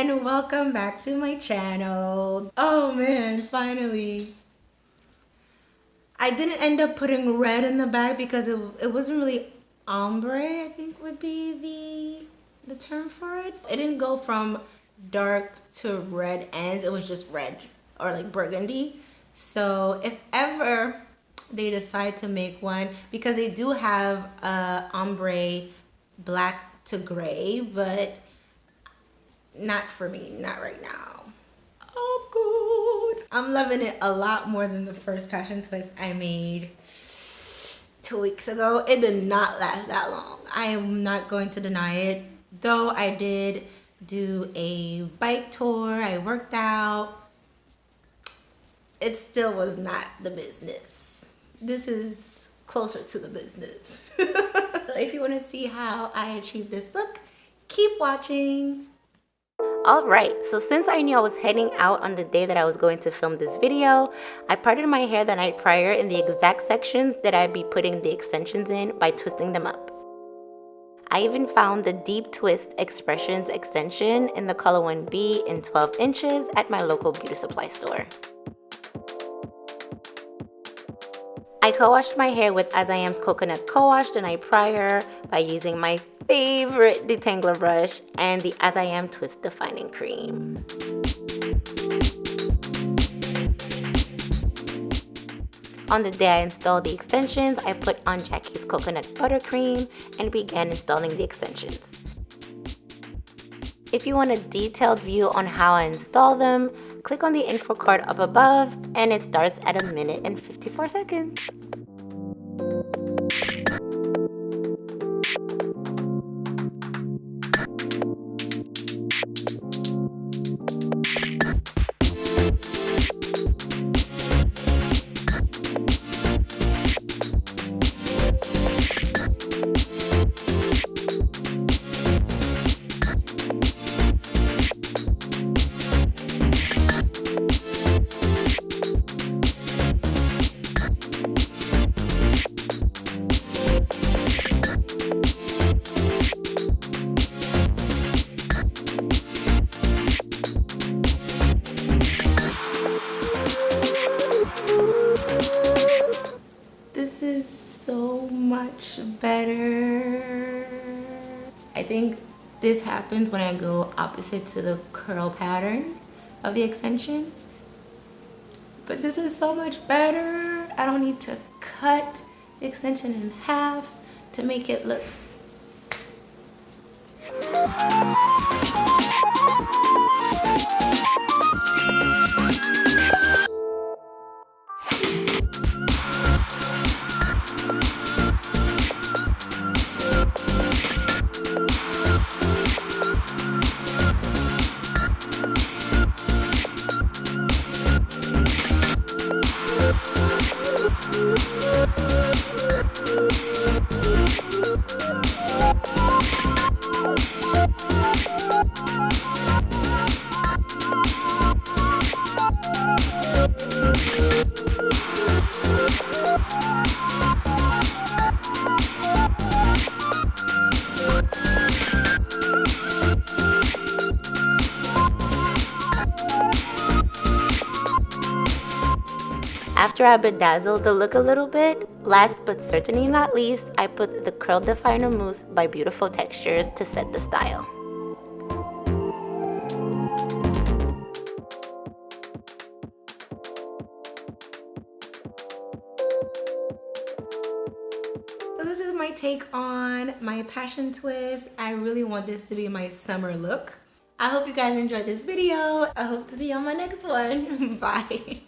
and welcome back to my channel. Oh man, finally. I didn't end up putting red in the bag because it wasn't really ombre, I think would be the term for it. It didn't go from dark to red ends, it was just red or like burgundy. So if ever they decide to make one, because they do have ombre black to gray, but not for me, not right now. I'm good. I'm loving it a lot more than the first passion twist I made 2 weeks ago. It did not last that long. I am not going to deny it. Though I did do a bike tour, I worked out, it still was not the business. This is closer to the business. If you want to see how I achieved this look, keep watching. Alright, so since I knew I was heading out on the day that I was going to film this video, I parted my hair the night prior in the exact sections that I'd be putting the extensions in by twisting them up. I even found the Deep Twist X-Pressions extension in the color 1B in 12 inches at my local beauty supply store. I co-washed my hair with As I Am's Coconut Co-Wash the night prior by using my favorite Detangler brush and the As I Am Twist Defining Cream. On the day I installed the extensions, I put on Jackie's Coconut Buttercream and began installing the extensions. If you want a detailed view on how I install them, click on the info card up above and it starts at 1 minute and 54 seconds. This is so much better. I think this happens when I go opposite to the curl pattern of the extension. But this is so much better. I don't need to cut the extension in half to make it look. After I bedazzled the look a little bit, last but certainly not least, I put the Curl Definer Mousse by Beautiful Textures to set the style. So this is my take on my passion twist. I really want this to be my summer look. I hope you guys enjoyed this video. I hope to see you on my next one. Bye.